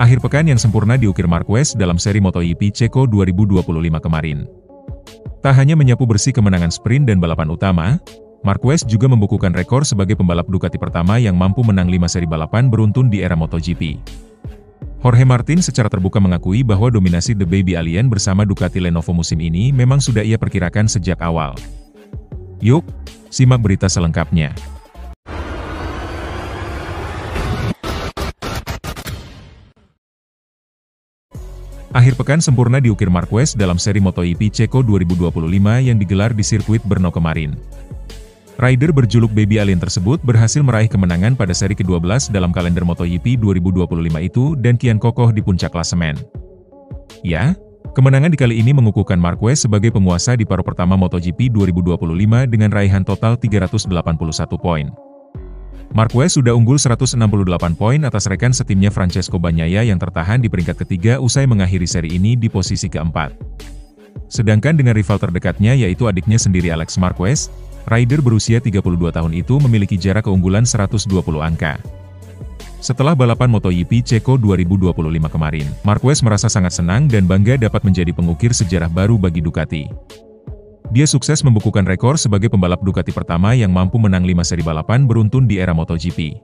Akhir pekan yang sempurna diukir Marquez dalam seri MotoGP Ceko 2025 kemarin. Tak hanya menyapu bersih kemenangan sprint dan balapan utama, Marquez juga membukukan rekor sebagai pembalap Ducati pertama yang mampu menang 5 seri balapan beruntun di era MotoGP. Jorge Martin secara terbuka mengakui bahwa dominasi The Baby Alien bersama Ducati Lenovo musim ini memang sudah ia perkirakan sejak awal. Yuk, simak berita selengkapnya. Akhir pekan sempurna diukir Marquez dalam seri MotoGP Ceko 2025 yang digelar di sirkuit Brno kemarin. Rider berjuluk Baby Alien tersebut berhasil meraih kemenangan pada seri ke-12 dalam kalender MotoGP 2025 itu dan kian kokoh di puncak klasemen. Ya, kemenangan di kali ini mengukuhkan Marquez sebagai penguasa di paruh pertama MotoGP 2025 dengan raihan total 381 poin. Marquez sudah unggul 168 poin atas rekan setimnya Francesco Bagnaia yang tertahan di peringkat ketiga usai mengakhiri seri ini di posisi keempat. Sedangkan dengan rival terdekatnya yaitu adiknya sendiri Alex Marquez, rider berusia 32 tahun itu memiliki jarak keunggulan 120 angka. Setelah balapan MotoGP Ceko 2025 kemarin, Marquez merasa sangat senang dan bangga dapat menjadi pengukir sejarah baru bagi Ducati. Dia sukses membukukan rekor sebagai pembalap Ducati pertama yang mampu menang 5 seri balapan beruntun di era MotoGP.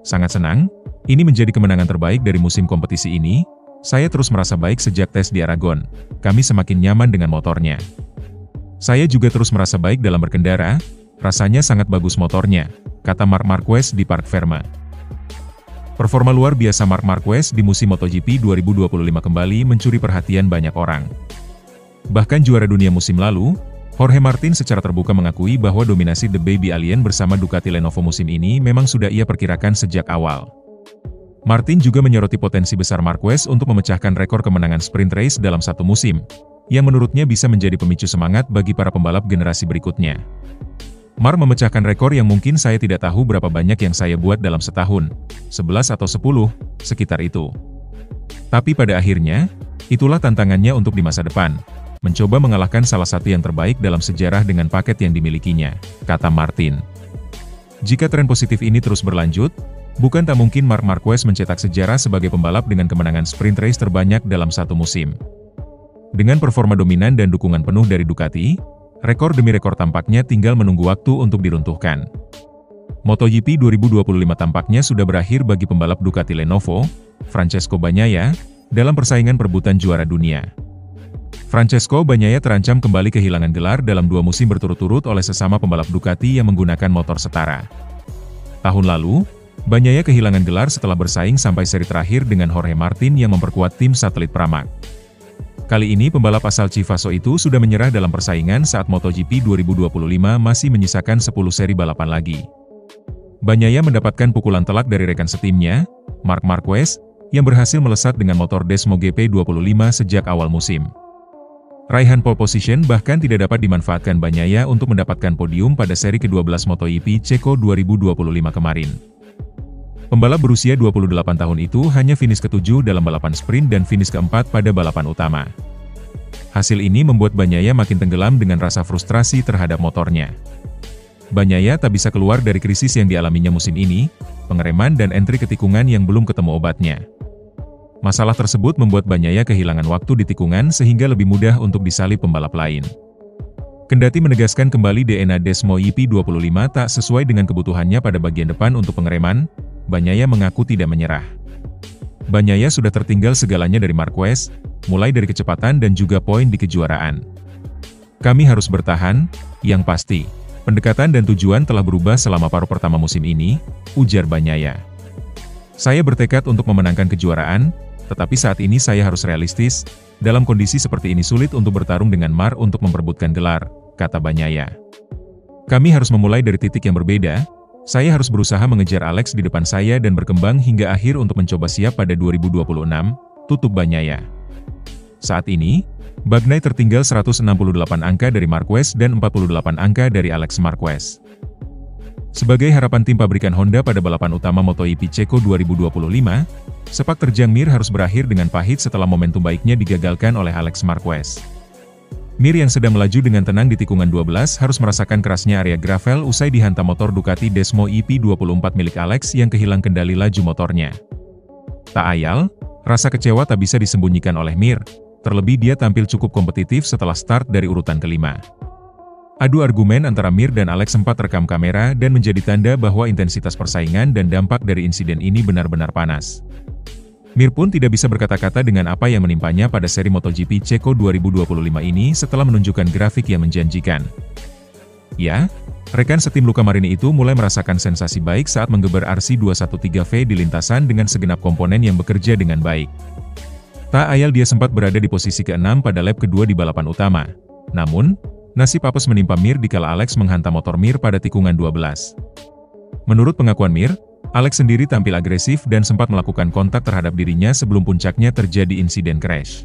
Sangat senang, ini menjadi kemenangan terbaik dari musim kompetisi ini. Saya terus merasa baik sejak tes di Aragon. Kami semakin nyaman dengan motornya. Saya juga terus merasa baik dalam berkendara, rasanya sangat bagus motornya, kata Marc Marquez di Parc Ferme. Performa luar biasa Marc Marquez di musim MotoGP 2025 kembali mencuri perhatian banyak orang. Bahkan juara dunia musim lalu, Jorge Martin secara terbuka mengakui bahwa dominasi The Baby Alien bersama Ducati Lenovo musim ini memang sudah ia perkirakan sejak awal. Martin juga menyoroti potensi besar Marquez untuk memecahkan rekor kemenangan sprint race dalam satu musim, yang menurutnya bisa menjadi pemicu semangat bagi para pembalap generasi berikutnya. Marc memecahkan rekor yang mungkin saya tidak tahu berapa banyak yang saya buat dalam setahun, 11 atau 10, sekitar itu. Tapi pada akhirnya, itulah tantangannya untuk di masa depan. Mencoba mengalahkan salah satu yang terbaik dalam sejarah dengan paket yang dimilikinya, kata Martin. Jika tren positif ini terus berlanjut, bukan tak mungkin Marc Marquez mencetak sejarah sebagai pembalap dengan kemenangan sprint race terbanyak dalam satu musim. Dengan performa dominan dan dukungan penuh dari Ducati, rekor demi rekor tampaknya tinggal menunggu waktu untuk diruntuhkan. MotoGP 2025 tampaknya sudah berakhir bagi pembalap Ducati Lenovo, Francesco Bagnaia, dalam persaingan perebutan juara dunia. Francesco Bagnaia terancam kembali kehilangan gelar dalam 2 musim berturut-turut oleh sesama pembalap Ducati yang menggunakan motor setara. Tahun lalu, Bagnaia kehilangan gelar setelah bersaing sampai seri terakhir dengan Jorge Martin yang memperkuat tim satelit Pramac. Kali ini pembalap asal Chivasso itu sudah menyerah dalam persaingan saat MotoGP 2025 masih menyisakan 10 seri balapan lagi. Bagnaia mendapatkan pukulan telak dari rekan setimnya, Marc Marquez, yang berhasil melesat dengan motor Desmo GP25 sejak awal musim. Raihan pole position bahkan tidak dapat dimanfaatkan Bagnaia untuk mendapatkan podium pada seri ke-12 MotoGP Ceko 2025 kemarin. Pembalap berusia 28 tahun itu hanya finish ke-7 dalam balapan sprint dan finish ke-4 pada balapan utama. Hasil ini membuat Bagnaia makin tenggelam dengan rasa frustrasi terhadap motornya. Bagnaia tak bisa keluar dari krisis yang dialaminya musim ini, pengereman dan entry ke tikungan yang belum ketemu obatnya. Masalah tersebut membuat Bagnaia kehilangan waktu di tikungan sehingga lebih mudah untuk disalip pembalap lain. Kendati menegaskan kembali DNA Desmo EP25 tak sesuai dengan kebutuhannya pada bagian depan untuk pengereman, Bagnaia mengaku tidak menyerah. Bagnaia sudah tertinggal segalanya dari Marquez, mulai dari kecepatan dan juga poin di kejuaraan. Kami harus bertahan, yang pasti. Pendekatan dan tujuan telah berubah selama paruh pertama musim ini, ujar Bagnaia. Saya bertekad untuk memenangkan kejuaraan, tetapi saat ini saya harus realistis, dalam kondisi seperti ini sulit untuk bertarung dengan Marc untuk memperebutkan gelar, kata Bagnaia. Kami harus memulai dari titik yang berbeda, saya harus berusaha mengejar Alex di depan saya dan berkembang hingga akhir untuk mencoba siap pada 2026, tutup Bagnaia. Saat ini, Bagnaia tertinggal 168 angka dari Marquez dan 48 angka dari Alex Marquez. Sebagai harapan tim pabrikan Honda pada balapan utama MotoGP Ceko 2025, sepak terjang Mir harus berakhir dengan pahit setelah momentum baiknya digagalkan oleh Alex Marquez. Mir yang sedang melaju dengan tenang di tikungan 12 harus merasakan kerasnya area gravel usai dihantam motor Ducati Desmo EP24 milik Alex yang kehilang kendali laju motornya. Tak ayal, rasa kecewa tak bisa disembunyikan oleh Mir, terlebih dia tampil cukup kompetitif setelah start dari urutan kelima. Adu argumen antara Mir dan Alex sempat rekam kamera dan menjadi tanda bahwa intensitas persaingan dan dampak dari insiden ini benar-benar panas. Mir pun tidak bisa berkata-kata dengan apa yang menimpanya pada seri MotoGP Ceko 2025 ini setelah menunjukkan grafik yang menjanjikan. Ya, rekan setim Luca Marini itu mulai merasakan sensasi baik saat menggeber RC213V di lintasan dengan segenap komponen yang bekerja dengan baik. Tak ayal dia sempat berada di posisi ke-6 pada lap kedua di balapan utama. Namun, nasib apes menimpa Mir dikala Alex menghantam motor Mir pada tikungan 12. Menurut pengakuan Mir, Alex sendiri tampil agresif dan sempat melakukan kontak terhadap dirinya sebelum puncaknya terjadi insiden crash.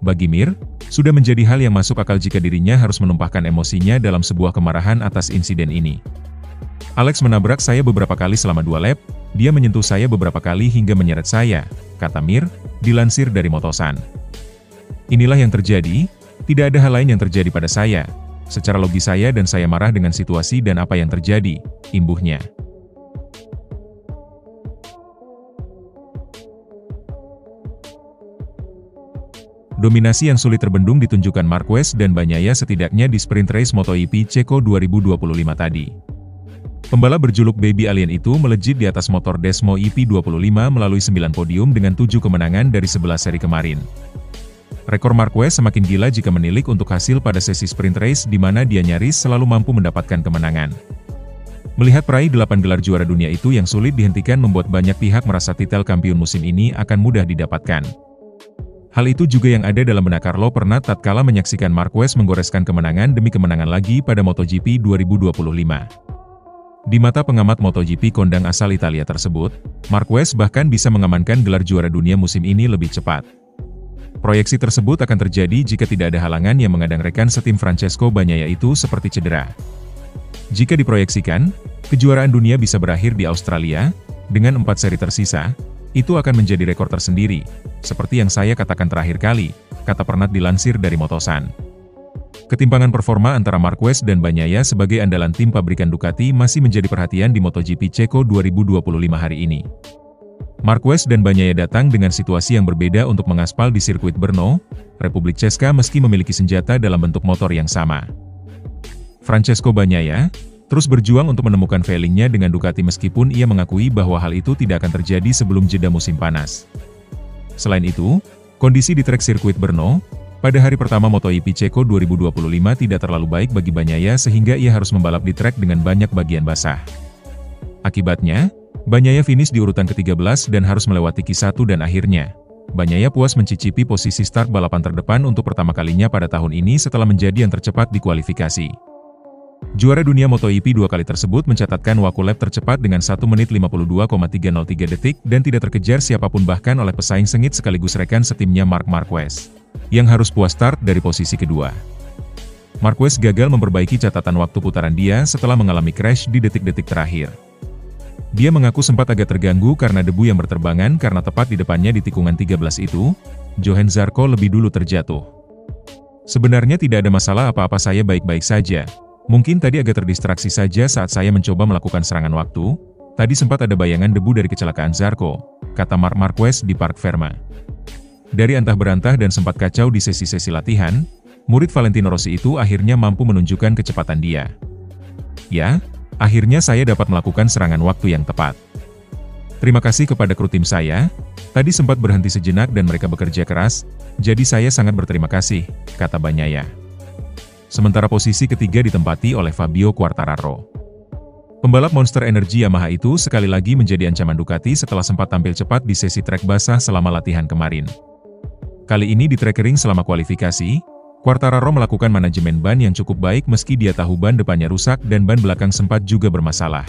Bagi Mir, sudah menjadi hal yang masuk akal jika dirinya harus menumpahkan emosinya dalam sebuah kemarahan atas insiden ini. Alex menabrak saya beberapa kali selama 2 lap, dia menyentuh saya beberapa kali hingga menyeret saya, kata Mir, dilansir dari Motosan. Inilah yang terjadi, tidak ada hal lain yang terjadi pada saya. Secara logis saya marah dengan situasi dan apa yang terjadi, imbuhnya. Dominasi yang sulit terbendung ditunjukkan Marquez dan Bagnaia setidaknya di sprint race MotoGP Ceko 2025 tadi. Pembalap berjuluk Baby Alien itu melejit di atas motor Desmo EP25 melalui 9 podium dengan 7 kemenangan dari 11 seri kemarin. Rekor Marquez semakin gila jika menilik untuk hasil pada sesi sprint race di mana dia nyaris selalu mampu mendapatkan kemenangan. Melihat peraih 8 gelar juara dunia itu yang sulit dihentikan membuat banyak pihak merasa titel kampiun musim ini akan mudah didapatkan. Hal itu juga yang ada dalam benak Carlo Pernat tatkala menyaksikan Marquez menggoreskan kemenangan demi kemenangan lagi pada MotoGP 2025. Di mata pengamat MotoGP kondang asal Italia tersebut, Marquez bahkan bisa mengamankan gelar juara dunia musim ini lebih cepat. Proyeksi tersebut akan terjadi jika tidak ada halangan yang mengadang rekan setim Francesco Bagnaia itu seperti cedera. Jika diproyeksikan, kejuaraan dunia bisa berakhir di Australia, dengan 4 seri tersisa, itu akan menjadi rekor tersendiri, seperti yang saya katakan terakhir kali, kata Pernat dilansir dari Motosan. Ketimpangan performa antara Marquez dan Bagnaia sebagai andalan tim pabrikan Ducati masih menjadi perhatian di MotoGP Ceko 2025 hari ini. Marquez dan Bagnaia datang dengan situasi yang berbeda untuk mengaspal di sirkuit Brno, Republik Ceska meski memiliki senjata dalam bentuk motor yang sama. Francesco Bagnaia terus berjuang untuk menemukan feelingnya dengan Ducati meskipun ia mengakui bahwa hal itu tidak akan terjadi sebelum jeda musim panas. Selain itu, kondisi di trek sirkuit Brno pada hari pertama MotoGP Ceko 2025 tidak terlalu baik bagi Bagnaia sehingga ia harus membalap di trek dengan banyak bagian basah. Akibatnya, Bagnaia finish di urutan ke-13 dan harus melewati Q1 dan akhirnya, Bagnaia puas mencicipi posisi start balapan terdepan untuk pertama kalinya pada tahun ini setelah menjadi yang tercepat di kualifikasi. Juara dunia MotoGP 2 kali tersebut mencatatkan waktu lap tercepat dengan 1 menit 52,303 detik dan tidak terkejar siapapun bahkan oleh pesaing sengit sekaligus rekan setimnya Marc Marquez, yang harus puas start dari posisi kedua. Marquez gagal memperbaiki catatan waktu putaran dia setelah mengalami crash di detik-detik terakhir. Dia mengaku sempat agak terganggu karena debu yang berterbangan karena tepat di depannya di tikungan 13 itu, Johan Zarco lebih dulu terjatuh. Sebenarnya tidak ada masalah apa-apa, saya baik-baik saja. Mungkin tadi agak terdistraksi saja saat saya mencoba melakukan serangan waktu, tadi sempat ada bayangan debu dari kecelakaan Zarco, kata Marc Marquez di Parc Ferme. Dari antah berantah dan sempat kacau di sesi-sesi latihan, murid Valentino Rossi itu akhirnya mampu menunjukkan kecepatan dia. Ya, akhirnya saya dapat melakukan serangan waktu yang tepat. Terima kasih kepada kru tim saya, tadi sempat berhenti sejenak dan mereka bekerja keras, jadi saya sangat berterima kasih, kata Bagnaia. Sementara posisi ketiga ditempati oleh Fabio Quartararo. Pembalap Monster Energy Yamaha itu sekali lagi menjadi ancaman Ducati setelah sempat tampil cepat di sesi trek basah selama latihan kemarin. Kali ini di trek kering selama kualifikasi, Quartararo melakukan manajemen ban yang cukup baik meski dia tahu ban depannya rusak dan ban belakang sempat juga bermasalah.